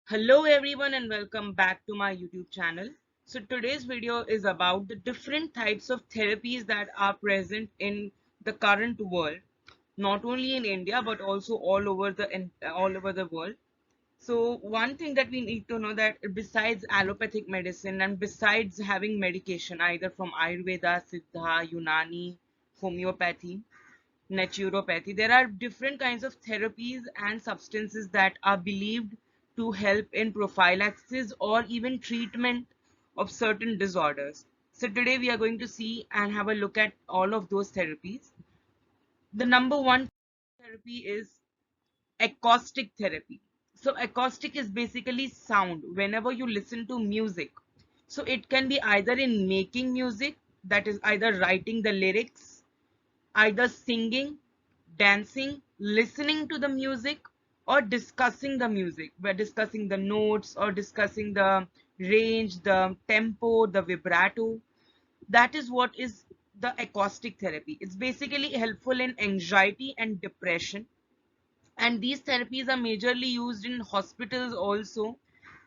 Hello everyone and welcome back to my YouTube channel. So today's video is about the different types of therapies that are present in the current world, not only in India but also all over the world. So one thing that we need to know that besides allopathic medicine and besides having medication either from Ayurveda, Siddha, Unani, homeopathy, naturopathy, there are different kinds of therapies and substances that are believed to help in prophylaxis or even treatment of certain disorders. So today we are going to see and have a look at all of those therapies. The number one therapy is acoustic therapy. So acoustic is basically sound whenever you listen to music. So it can be either in making music, that is either writing the lyrics, either singing, dancing, listening to the music, or discussing the music. We're discussing the notes or discussing the range, the tempo, the vibrato. That is what is the acoustic therapy. It's basically helpful in anxiety and depression. And these therapies are majorly used in hospitals also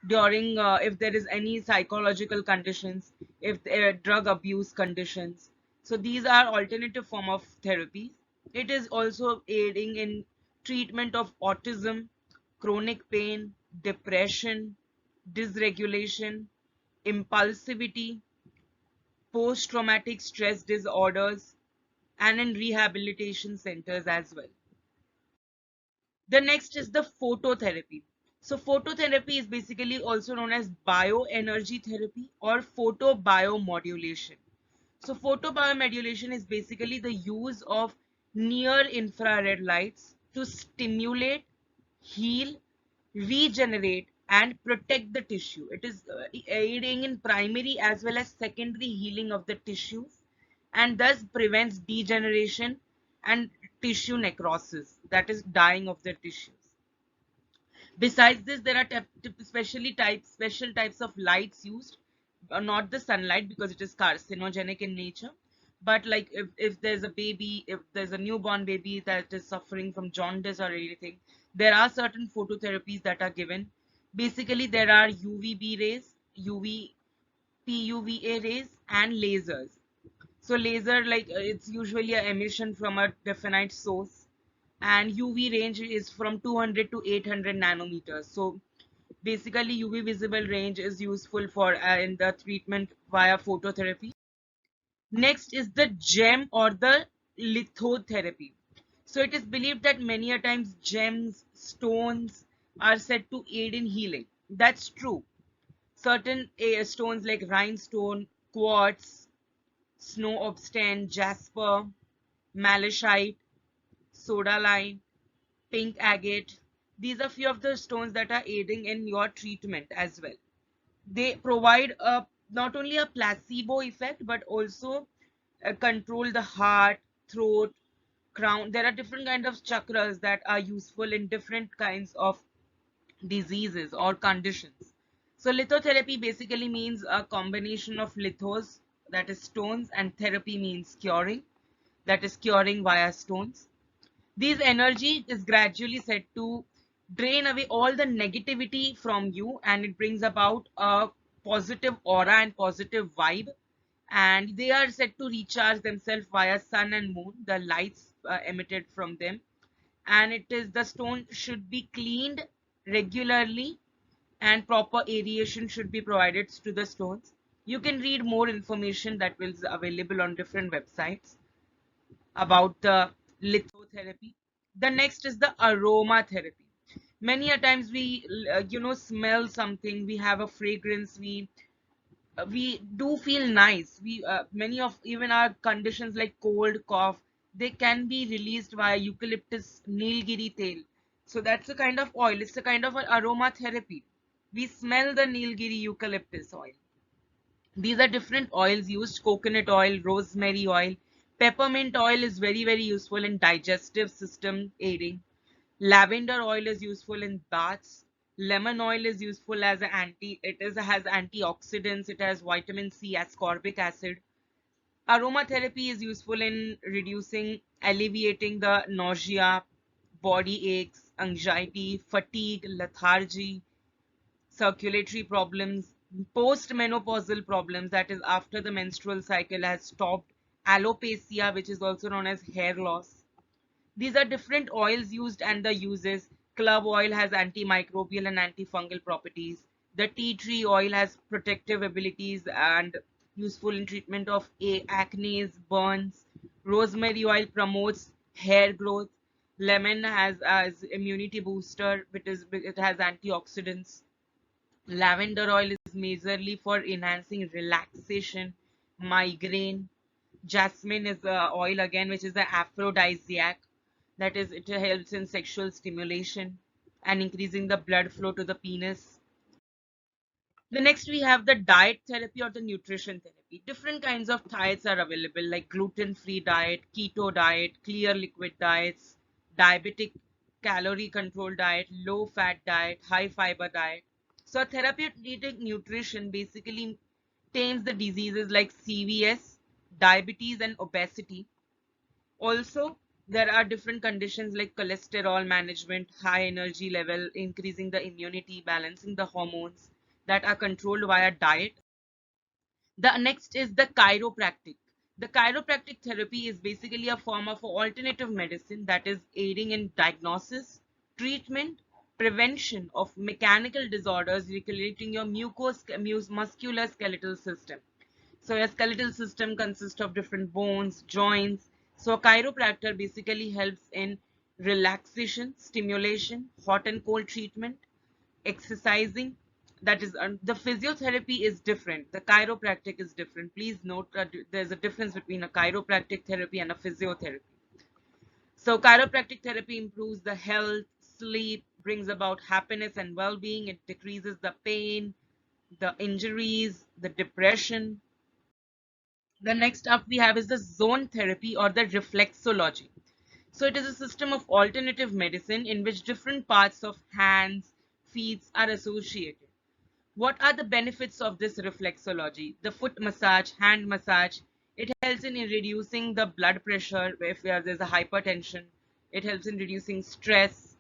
during if there is any psychological conditions, if there are drug abuse conditions. So these are alternative form of therapies. It is also aiding in treatment of autism, chronic pain, depression, dysregulation, impulsivity, post traumatic stress disorders, and in rehabilitation centers as well. The next is the phototherapy. So phototherapy is basically also known as bioenergy therapy or photobiomodulation. So photobiomodulation is basically the use of near infrared lights to stimulate, heal, regenerate and protect the tissue. It is aiding in primary as well as secondary healing of the tissues and thus prevents degeneration and tissue necrosis, that is dying of the tissues. Besides this, there are special types of lights used, not the sunlight because it is carcinogenic in nature, but like if there's a baby, if there's a newborn baby that is suffering from jaundice or anything, there are certain phototherapies that are given. Basically, there are UVB rays, UV, PUVA rays, and lasers. So laser, like it's usually an emission from a definite source, and UV range is from 200 to 800 nanometers. So basically, UV visible range is useful for in the treatment via phototherapy. Next is the gem or the lithotherapy. So it is believed that many a times gems, stones are said to aid in healing. That's true. Certain stones like rhinestone, quartz, snow obsidian, jasper, malachite, soda lime, pink agate. These are few of the stones that are aiding in your treatment as well. They provide not only a placebo effect but also control the heart, throat, crown. There are different kinds of chakras that are useful in different kinds of diseases or conditions. So lithotherapy basically means a combination of lithos, that is stones, and therapy means curing, that is curing via stones. This energy is gradually said to drain away all the negativity from you and it brings about a positive aura and positive vibe. And they are said to recharge themselves via sun and moon, the lights emitted from them. And it is the stone should be cleaned regularly and proper aeration should be provided to the stones. You can read more information that is available on different websites about the lithotherapy. The next is the aromatherapy. Many a times we, smell something, we have a fragrance, we do feel nice. We many of even our conditions like cold, cough, they can be released via eucalyptus nilgiri tail. So that's a kind of oil. It's a kind of an aromatherapy. We smell the nilgiri eucalyptus oil. These are different oils used: coconut oil, rosemary oil. Peppermint oil is very useful in digestive system aiding. Lavender oil is useful in baths. Lemon oil is useful as an has antioxidants, it has vitamin C, ascorbic acid. Aromatherapy is useful in reducing, alleviating the nausea, body aches, anxiety, fatigue, lethargy, circulatory problems, postmenopausal problems, that is after the menstrual cycle has stopped, alopecia, which is also known as hair loss. These are different oils used and the uses. Clove oil has antimicrobial and antifungal properties. The tea tree oil has protective abilities and useful in treatment of acne, burns. Rosemary oil promotes hair growth. Lemon has as immunity booster, it has antioxidants. Lavender oil is majorly for enhancing relaxation, migraine. Jasmine is the oil again, which is the aphrodisiac. That is, it helps in sexual stimulation and increasing the blood flow to the penis. The next we have the diet therapy or the nutrition therapy. Different kinds of diets are available like gluten-free diet, keto diet, clear liquid diets, diabetic calorie control diet, low fat diet, high fiber diet. So therapeutic nutrition basically tames the diseases like CVS, diabetes and obesity. Also, there are different conditions like cholesterol management, high energy level, increasing the immunity, balancing the hormones that are controlled via diet. The next is the chiropractic. The chiropractic therapy is basically a form of alternative medicine that is aiding in diagnosis, treatment, prevention of mechanical disorders regulating your musculoskeletal system. So your skeletal system consists of different bones, joints. So a chiropractor basically helps in relaxation, stimulation, hot and cold treatment, exercising. That is, the physiotherapy is different. The chiropractic is different. Please note that there's a difference between a chiropractic therapy and a physiotherapy. So chiropractic therapy improves the health, sleep, brings about happiness and well-being. It decreases the pain, the injuries, the depression. The next up we have is the zone therapy or the reflexology. So it is a system of alternative medicine in which different parts of hands, feet are associated. What are the benefits of this reflexology? The foot massage, hand massage, it helps in reducing the blood pressure if there's a hypertension. It helps in reducing stress,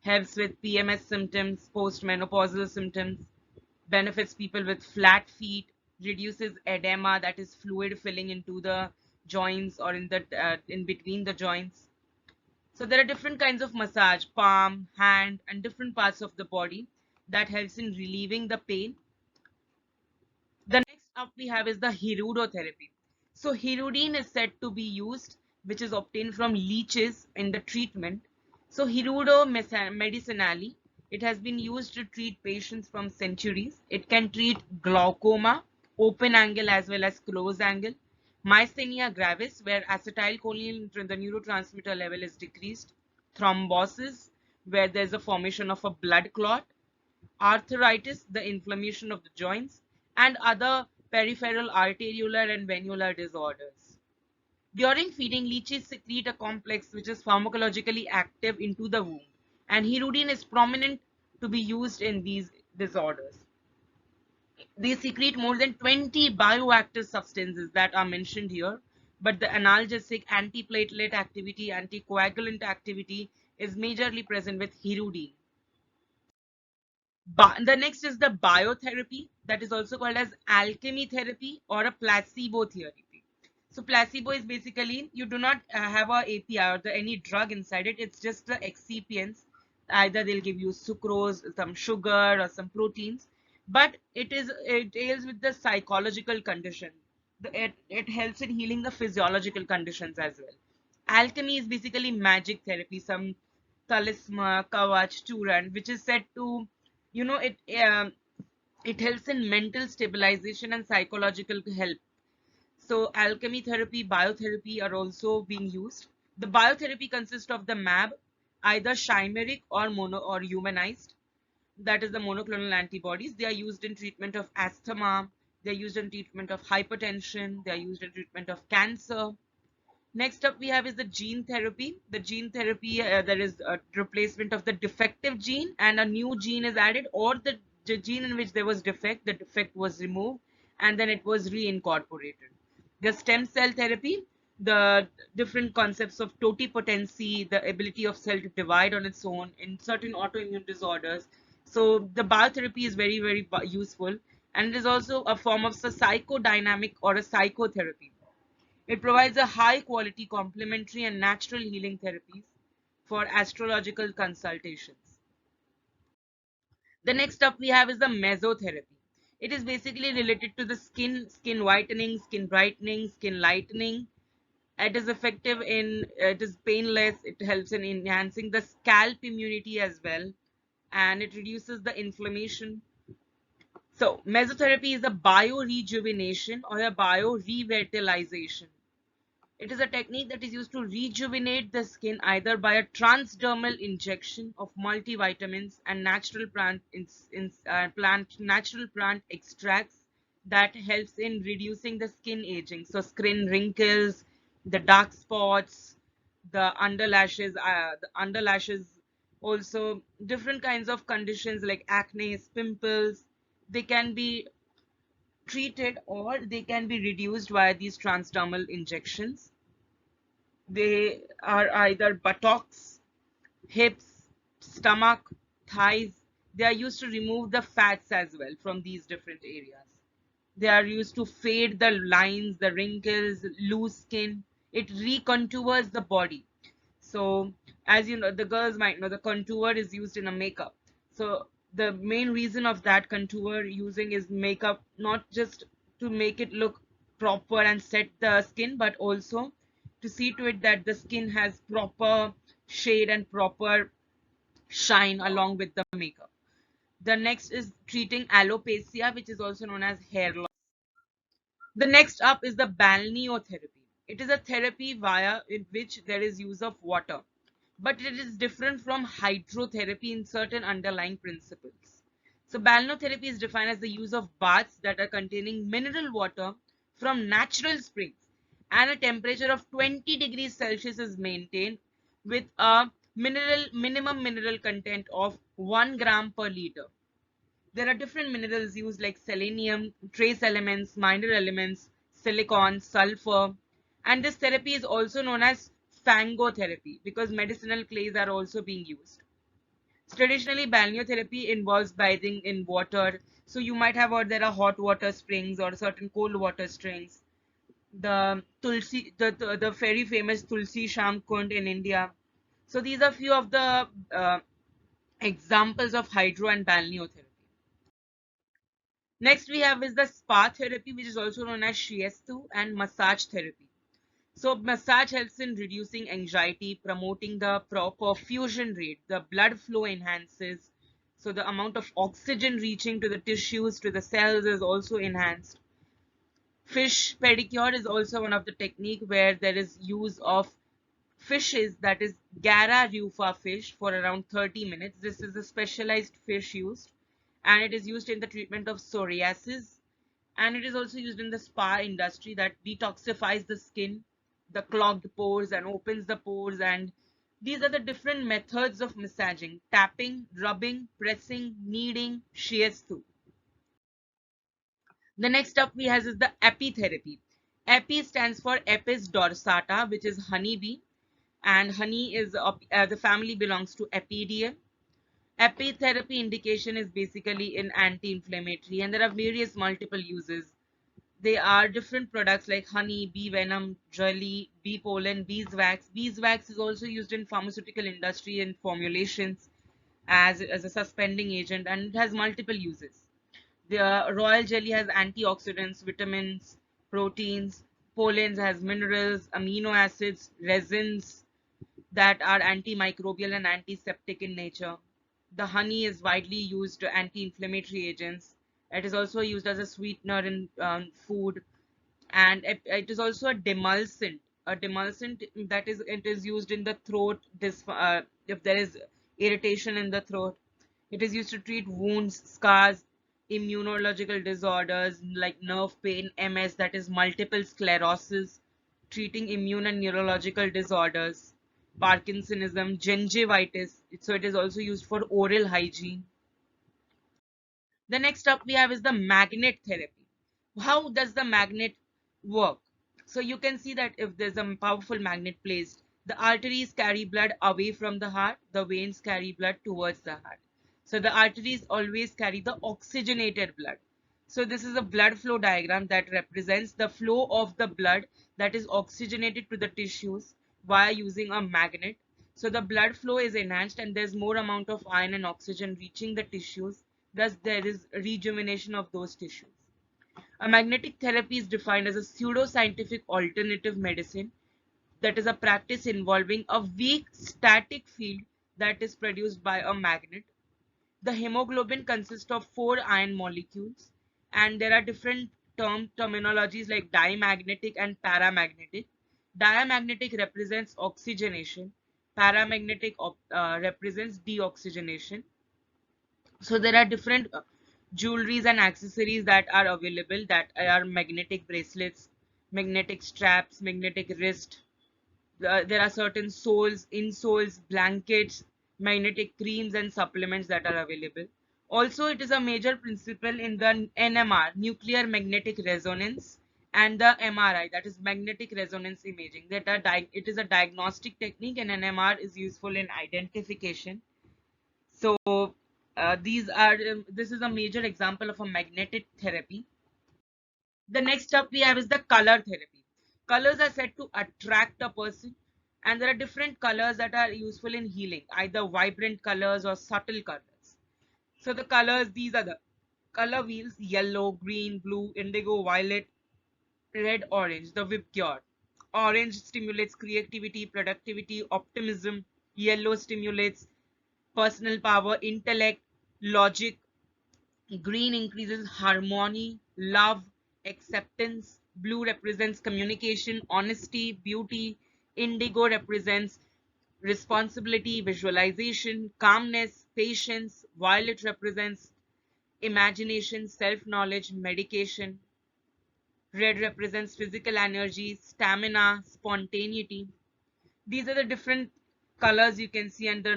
helps with PMS symptoms, postmenopausal symptoms, benefits people with flat feet, reduces edema, that is fluid filling into the joints or in between the joints. So there are different kinds of massage, palm, hand, and different parts of the body that helps in relieving the pain. The next up we have is the hirudotherapy. So hirudine is said to be used, which is obtained from leeches in the treatment. So hirudo medicinally, it has been used to treat patients from centuries. It can treat glaucoma, open angle as well as closed angle, myasthenia gravis, where acetylcholine, the neurotransmitter level is decreased, thrombosis, where there's a formation of a blood clot, arthritis, the inflammation of the joints, and other peripheral arteriolar and venular disorders. During feeding, leeches secrete a complex which is pharmacologically active into the wound, and hirudine is prominent to be used in these disorders. They secrete more than 20 bioactive substances that are mentioned here, but the analgesic, antiplatelet activity, anticoagulant activity is majorly present with hirudine. The next is the biotherapy, that is also called as alchemy therapy or a placebo therapy. So placebo is basically you do not have a API or any drug inside it. It's just the excipients. Either they'll give you sucrose, some sugar, or some proteins. But it deals with the psychological condition. It helps in healing the physiological conditions as well. Alchemy is basically magic therapy, some talisman, kavach, churan, which is said to, you know, it helps in mental stabilization and psychological help. So alchemy therapy, biotherapy are also being used. The biotherapy consists of the MAB, either chimeric or mono or humanized. That is the monoclonal antibodies. They are used in treatment of asthma. They are used in treatment of hypertension. They are used in treatment of cancer. Next up we have is the gene therapy. The gene therapy, there is a replacement of the defective gene and a new gene is added, or the gene in which there was defect, the defect was removed and then it was reincorporated. The stem cell therapy, the different concepts of totipotency, the ability of cell to divide on its own in certain autoimmune disorders. So the biotherapy is very, very useful, and it is also a form of a psychodynamic or a psychotherapy. It provides a high quality complementary and natural healing therapies for astrological consultations. The next up we have is the mesotherapy. It is basically related to the skin whitening, skin brightening, skin lightening. It is effective in, it is painless, it helps in enhancing the scalp immunity as well, and it reduces the inflammation. So mesotherapy is a bio-rejuvenation or a bio-revitalization. It is a technique that is used to rejuvenate the skin either by a transdermal injection of multivitamins and natural plant extracts that helps in reducing the skin aging. So skin wrinkles, the dark spots, the underlashes, also different kinds of conditions like acne, pimples. They can be treated or they can be reduced via these transdermal injections. They are either buttocks, hips, stomach, thighs. They are used to remove the fats as well from these different areas. They are used to fade the lines, the wrinkles, loose skin. It recontours the body. So, as you know, the girls might know the contour is used in a makeup. So, the main reason of that contour using is makeup, not just to make it look proper and set the skin, but also to see to it that the skin has proper shade and proper shine along with the makeup. The next is treating alopecia, which is also known as hair loss. The next up is the balneotherapy. It is a therapy via in which there is use of water, but it is different from hydrotherapy in certain underlying principles. So balneotherapy is defined as the use of baths that are containing mineral water from natural springs, and a temperature of 20 degrees Celsius is maintained with a minimum mineral content of 1 gram per liter. There are different minerals used like selenium, trace elements, minor elements, silicon, sulfur, and this therapy is also known as fangotherapy because medicinal clays are also being used. Traditionally, balneotherapy involves bathing in water. So you might have heard there are hot water springs or certain cold water springs. The Tulsi, the very famous Tulsi Sham Kund in India. So these are few of the examples of hydro and balneotherapy. Next we have is the spa therapy, which is also known as shiatsu, and massage therapy. So massage helps in reducing anxiety, promoting the proper fusion rate. The blood flow enhances. So the amount of oxygen reaching to the tissues, to the cells is also enhanced. Fish pedicure is also one of the technique where there is use of fishes, that is Gara rufa fish, for around 30 minutes. This is a specialized fish used, and it is used in the treatment of psoriasis, and it is also used in the spa industry that detoxifies the skin, the clogged pores, and opens the pores. And these are the different methods of massaging: tapping, rubbing, pressing, kneading, shiatsu. The next up we have is the apitherapy. Api stands for Apis dorsata, which is honeybee, and honey is the family belongs to Apidae. Apitherapy indication is basically in anti-inflammatory, and there are various multiple uses. They are different products like honey, bee venom, jelly, bee pollen, beeswax. Beeswax is also used in pharmaceutical industry and formulations as a suspending agent, and it has multiple uses. The royal jelly has antioxidants, vitamins, proteins. Pollens has minerals, amino acids, resins that are antimicrobial and antiseptic in nature. The honey is widely used anti-inflammatory agents. It is also used as a sweetener in food, and it is also a demulcent. A demulcent, that is, it is used in the throat. If there is irritation in the throat, it is used to treat wounds, scars, immunological disorders like nerve pain, MS, that is multiple sclerosis, treating immune and neurological disorders, Parkinsonism, gingivitis. So it is also used for oral hygiene. The next up we have is the magnet therapy. How does the magnet work? So you can see that if there's a powerful magnet placed, the arteries carry blood away from the heart, the veins carry blood towards the heart. So the arteries always carry the oxygenated blood. So this is a blood flow diagram that represents the flow of the blood that is oxygenated to the tissues via using a magnet. So the blood flow is enhanced and there's more amount of iron and oxygen reaching the tissues. Thus there is rejuvenation of those tissues. A magnetic therapy is defined as a pseudo-scientific alternative medicine that is a practice involving a weak static field that is produced by a magnet. The hemoglobin consists of 4 iron molecules, and there are different terminologies like diamagnetic and paramagnetic. Diamagnetic represents oxygenation, paramagnetic represents deoxygenation. So there are different jewelries and accessories that are available, that are magnetic bracelets, magnetic straps, magnetic wrist. There are certain soles, insoles, blankets, magnetic creams and supplements that are available. Also, it is a major principle in the NMR, nuclear magnetic resonance, and the MRI, that is magnetic resonance imaging. It is a diagnostic technique, and NMR is useful in identification. So this is a major example of a magnetic therapy. The next up we have is the color therapy. Colors are said to attract a person, and there are different colors that are useful in healing, either vibrant colors or subtle colors. So the colors, these are the color wheels: yellow, green, blue, indigo, violet, red, orange. The whip cure: orange stimulates creativity, productivity, optimism; yellow stimulates personal power, intellect, logic; green increases harmony, love, acceptance; blue represents communication, honesty, beauty; indigo represents responsibility, visualization, calmness, patience; violet represents imagination, self-knowledge, medication; red represents physical energy, stamina, spontaneity. These are the different colors you can see, and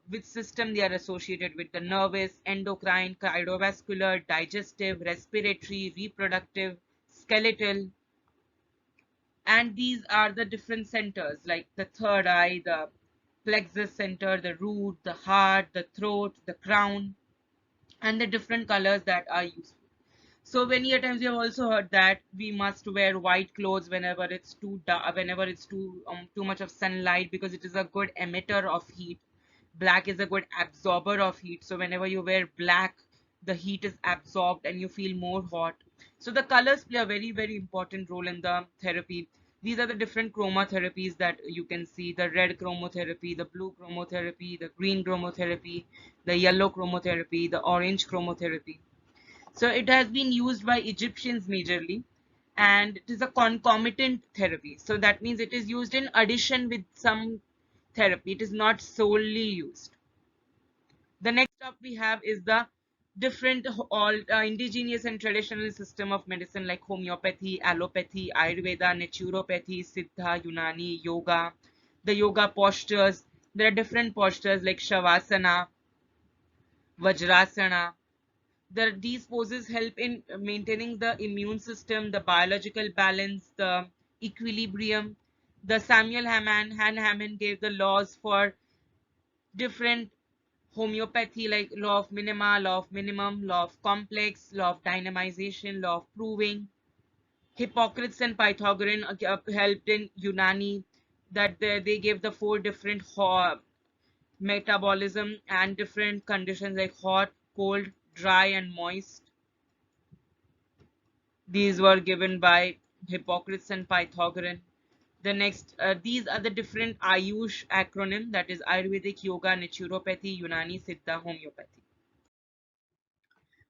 which system they are associated with: the nervous, endocrine, cardiovascular, digestive, respiratory, reproductive, skeletal. And these are the different centers, like the third eye, the plexus center, the root, the heart, the throat, the crown, and the different colors that are useful. So many a times you have also heard that we must wear white clothes whenever it's too dark, whenever it's too much of sunlight, because it is a good emitter of heat. Black is a good absorber of heat. So whenever you wear black, the heat is absorbed and you feel more hot. So the colors play a very, very important role in the therapy. These are the different chromotherapies that you can see: the red chromotherapy, the blue chromotherapy, the green chromotherapy, the yellow chromotherapy, the orange chromotherapy. So it has been used by Egyptians majorly, and it is a concomitant therapy. So that means it is used in addition with some therapy. It is not solely used. The next up we have is the different all indigenous and traditional system of medicine, like homeopathy, allopathy, Ayurveda, naturopathy, Siddha, Unani, yoga. The yoga postures, there are different postures like Shavasana, Vajrasana. These poses help in maintaining the immune system, the biological balance, the equilibrium. The Han Hammond gave the laws for different homeopathy, like law of minima, law of minimum, law of complex, law of dynamization, law of proving. Hippocrates and Pythagorean helped in Unani, that they gave the 4 different metabolism and different conditions like hot, cold, dry, and moist. These were given by Hippocrates and Pythagorean. The next, these are the different Ayush acronym, that is Ayurvedic, Yoga, Naturopathy, Unani, Siddha, Homeopathy.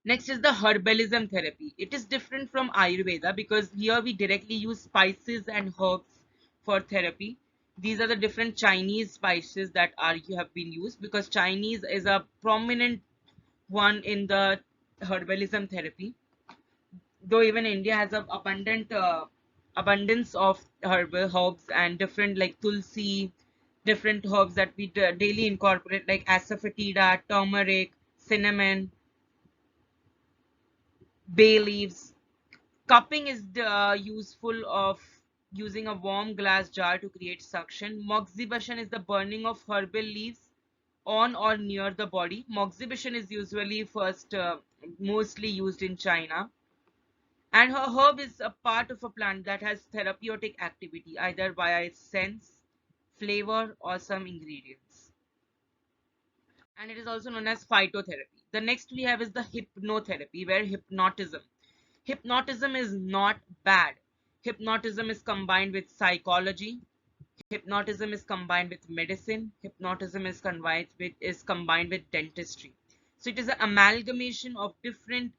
Next is the herbalism therapy. It is different from Ayurveda because here we directly use spices and herbs for therapy. These are the different Chinese spices that have been used, because Chinese is a prominent one in the herbalism therapy. Though even India has a abundance of herbal herbs and different, like tulsi, different herbs that we daily incorporate, like asafoetida, turmeric, cinnamon, bay leaves. Cupping is useful of using a warm glass jar to create suction. Moxibustion is the burning of herbal leaves on or near the body. Moxibustion is usually mostly used in China. And a herb is a part of a plant that has therapeutic activity either via its sense, flavor, or some ingredients. And it is also known as phytotherapy. The next we have is the hypnotherapy, where hypnotism. Hypnotism is not bad. Hypnotism is combined with psychology. Hypnotism is combined with medicine. Hypnotism is combined with dentistry. So it is an amalgamation of different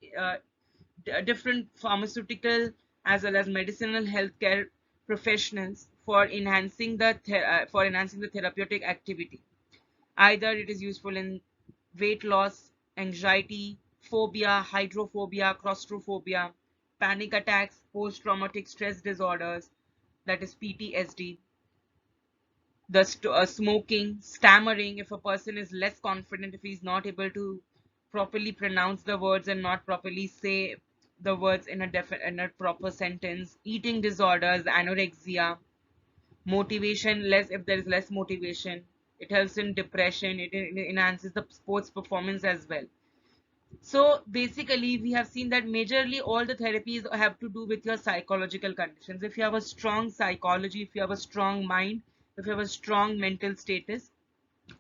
pharmaceutical as well as medicinal healthcare professionals for enhancing the therapeutic activity. Either it is useful in weight loss, anxiety, phobia, hydrophobia, claustrophobia, panic attacks, post-traumatic stress disorders, that is PTSD, smoking, stammering, if a person is less confident, if he's not able to properly pronounce the words and not properly say the words in a proper sentence, eating disorders, anorexia, motivation less, if there is less motivation, it helps in depression, it enhances the sports performance as well. So basically we have seen that majorly all the therapies have to do with your psychological conditions. If you have a strong psychology, if you have a strong mind, if you have a strong mental status.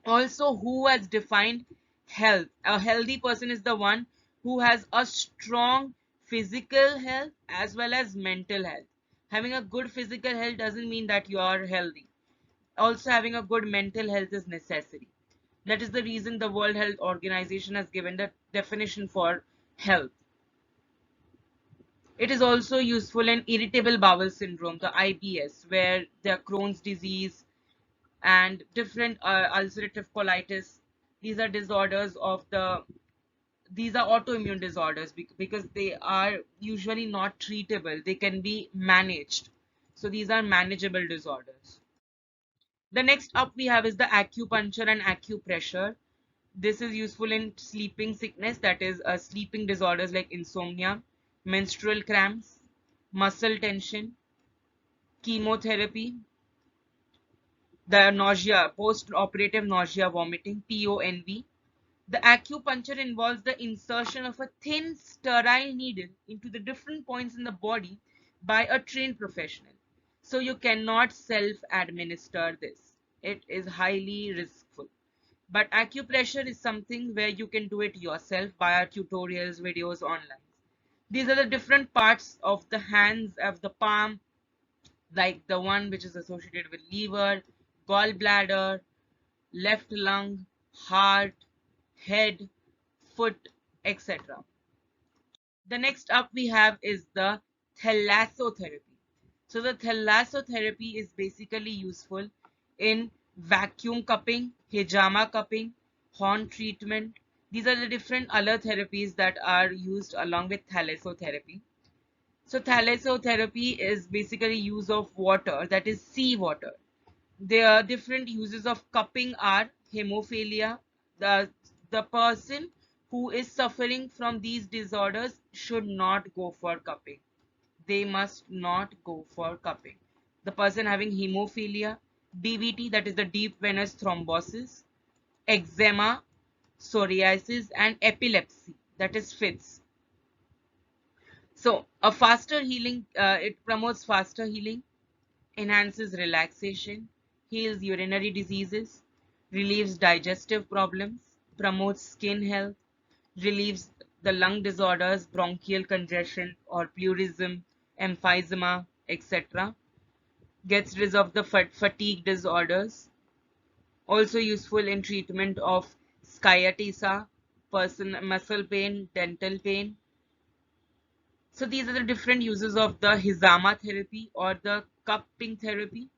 Also, who has defined health? A healthy person is the one who has a strong physical health as well as mental health. Having a good physical health doesn't mean that you are healthy. Also, having a good mental health is necessary. That is the reason the World Health Organization has given the definition for health. It is also useful in irritable bowel syndrome, the IBS, where there are Crohn's disease and different ulcerative colitis. These are these are autoimmune disorders because they are usually not treatable. They can be managed. So these are manageable disorders. The next up we have is the acupuncture and acupressure. This is useful in sleeping sickness, that is sleeping disorders like insomnia, menstrual cramps, muscle tension, chemotherapy, the nausea, post-operative nausea, vomiting, PONV. The acupuncture involves the insertion of a thin sterile needle into the different points in the body by a trained professional. So you cannot self-administer this. It is highly riskful. But acupressure is something where you can do it yourself via tutorials, videos online. These are the different parts of the hands, of the palm, like the one which is associated with liver, gallbladder, left lung, heart, head, foot, etc. The next up we have is the thalassotherapy. So the thalassotherapy is basically useful in vacuum cupping, hijama cupping, horn treatment. These are the different other therapies that are used along with thalassotherapy. So thalassotherapy is basically use of water, that is sea water. There are different uses of cupping are hemophilia. The person who is suffering from these disorders should not go for cupping. They must not go for cupping. The person having hemophilia, DVT, that is the deep venous thrombosis, eczema, psoriasis, and epilepsy, that is fits. So a faster healing, it promotes faster healing, enhances relaxation, heals urinary diseases, relieves digestive problems, promotes skin health, relieves the lung disorders, bronchial congestion or pleurism, emphysema, etc. Gets rid of the fatigue disorders. Also useful in treatment of sciatica, muscle pain, dental pain. So these are the different uses of the hijama therapy or the cupping therapy.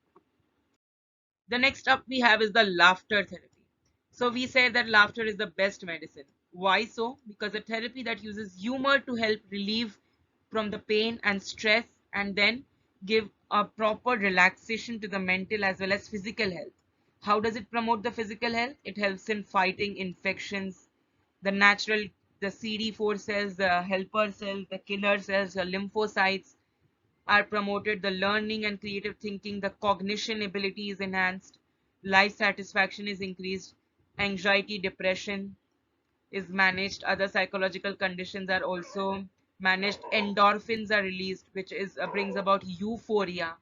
The next up we have is the laughter therapy. So we say that laughter is the best medicine. Why so? Because a therapy that uses humor to help relieve from the pain and stress and then give a proper relaxation to the mental as well as physical health. How does it promote the physical health? It helps in fighting infections, the natural, the CD4 cells, the helper cells, the killer cells, the lymphocytes are promoted, the learning and creative thinking, the cognition ability is enhanced, life satisfaction is increased. Anxiety, depression is managed. Other psychological conditions are also managed. Endorphins are released, which is brings about euphoria.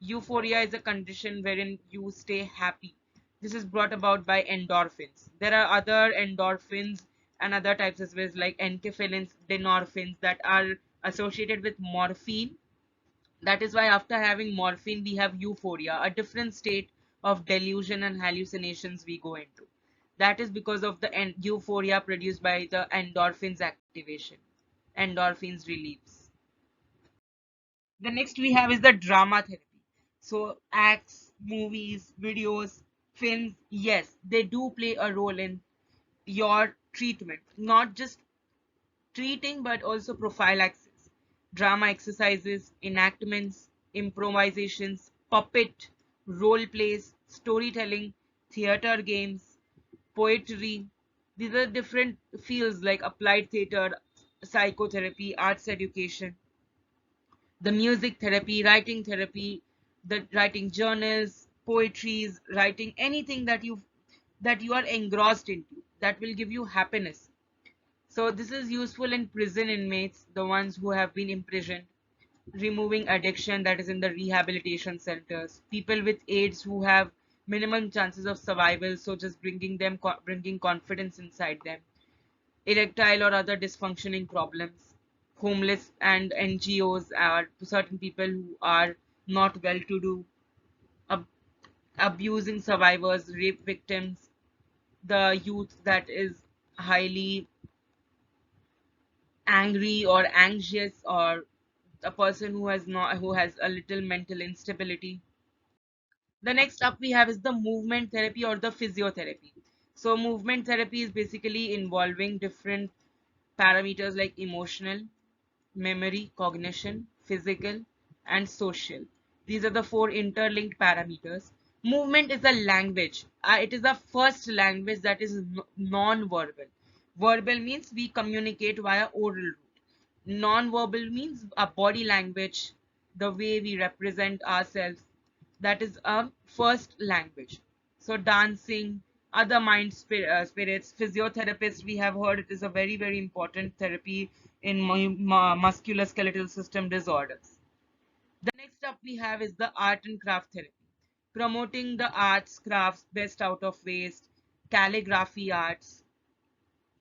Euphoria is a condition wherein you stay happy. This is brought about by endorphins. There are other endorphins and other types as well, like enkephalins, dynorphins, that are associated with morphine. That is why after having morphine, we have euphoria, a different state of delusion and hallucinations we go into. That is because of the euphoria produced by the endorphins activation. Endorphins reliefs. The next we have is the drama therapy. So acts, movies, videos, films, yes, they do play a role in your treatment. Not just treating but also prophylaxis. Drama exercises, enactments, improvisations, puppet, role plays, storytelling, theater games, poetry. These are different fields like applied theater, psychotherapy, arts education, the music therapy, the writing journals, poetries, writing anything that you are engrossed into that will give you happiness. So this is useful in prison inmates, the ones who have been imprisoned, removing addiction, that is in the rehabilitation centers, people with AIDS who have minimum chances of survival, so just bringing confidence inside them, erectile or other dysfunctioning problems, homeless and NGOs are certain people who are not well to do, ab- abusing survivors, rape victims, the youth that is highly angry or anxious, or a person who has a little mental instability. The next up we have is the movement therapy or the physiotherapy. So movement therapy is basically involving different parameters like emotional, memory, cognition, physical, and social. These are the four interlinked parameters. Movement is a language. It is a first language that is non-verbal. Verbal means we communicate via oral route. Non-verbal means a body language, the way we represent ourselves. That is a first language. So dancing, other spirits, physiotherapists, we have heard it is a very, very important therapy in musculoskeletal system disorders. The next up we have is the art and craft therapy, promoting the arts, crafts, best out of waste, calligraphy arts,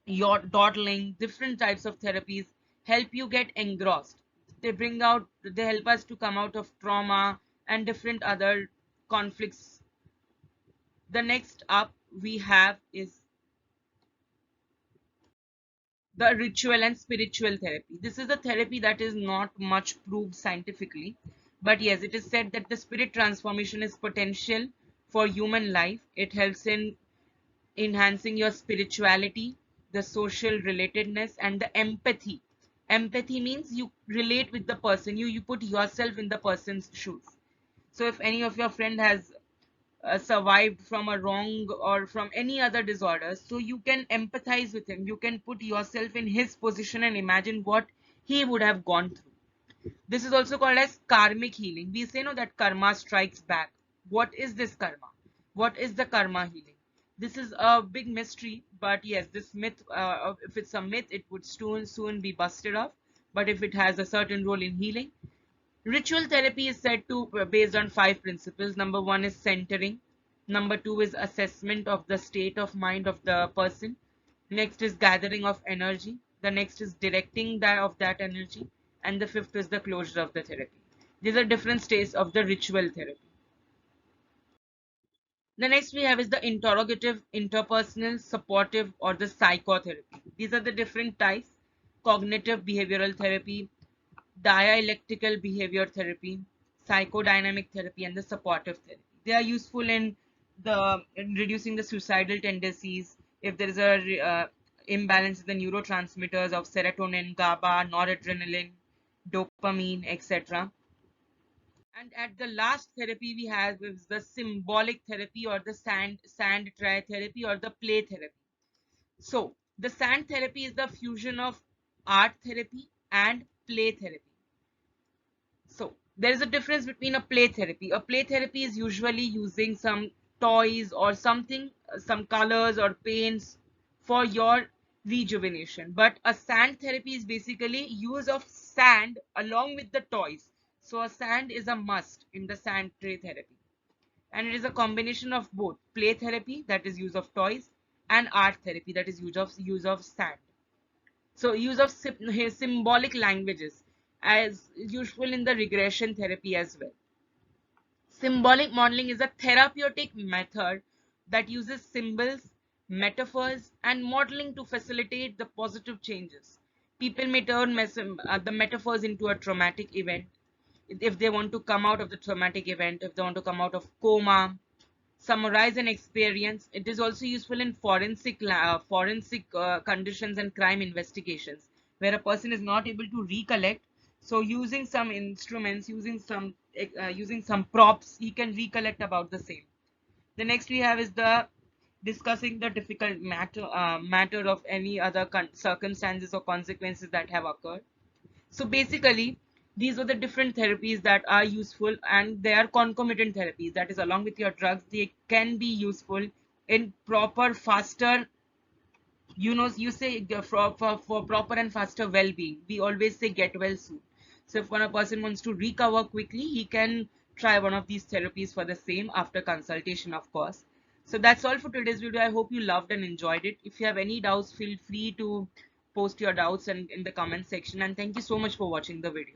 your dawdling, different types of therapies help you get engrossed. They help us to come out of trauma and different other conflicts. The next up we have is the ritual and spiritual therapy. This is a therapy that is not much proved scientifically, but yes, it is said that the spirit transformation is potential for human life. It helps in enhancing your spirituality, the social relatedness, and the empathy. Empathy means you relate with the person, you put yourself in the person's shoes. So if any of your friend has survived from a wrong or from any other disorder, so you can empathize with him, you can put yourself in his position and imagine what he would have gone through. This is also called as karmic healing. We say no that karma strikes back. What is this karma? What is the karma healing? This is a big mystery, but yes, this myth, if it's a myth, it would soon be busted off. But if it has a certain role in healing, ritual therapy is said to based on five principles. Number one is centering. Number two is assessment of the state of mind of the person. Next is gathering of energy. The next is directing that energy. And the fifth is the closure of the therapy. These are different stages of the ritual therapy. The next we have is the interrogative, interpersonal, supportive, or the psychotherapy. These are the different types. Cognitive behavioral therapy, dialectical behavior therapy, psychodynamic therapy, and the supportive therapy. They are useful in reducing the suicidal tendencies. If there is a imbalance in the neurotransmitters of serotonin, GABA, noradrenaline, dopamine, etc. And at the last therapy we have is the symbolic therapy or the Sandtray therapy or the play therapy. So the sand therapy is the fusion of art therapy and play therapy. So there is a difference between a play therapy. A play therapy is usually using some toys or something, some colors or paints for your rejuvenation. But a sand therapy is basically use of sand along with the toys. So a sand is a must in the Sandtray therapy, and it is a combination of both play therapy, that is use of toys, and art therapy, that is use of sand. So use of symbolic languages as usual in the regression therapy as well. Symbolic modeling is a therapeutic method that uses symbols, metaphors, and modeling to facilitate the positive changes. People may turn the metaphors into a traumatic event if they want to come out of the traumatic event, if they want to come out of coma, summarize an experience. It is also useful in forensic conditions and crime investigations, where a person is not able to recollect. So using some instruments, using some props, he can recollect about the same. The next we have is the discussing the difficult matter of any other circumstances or consequences that have occurred. So basically, these are the different therapies that are useful, and they are concomitant therapies. That is, along with your drugs, they can be useful in proper, faster, you say for proper and faster well-being. We always say get well soon. So if when a person wants to recover quickly, he can try one of these therapies for the same after consultation, of course. So that's all for today's video. I hope you loved and enjoyed it. If you have any doubts, feel free to post your doubts in the comment section. And thank you so much for watching the video.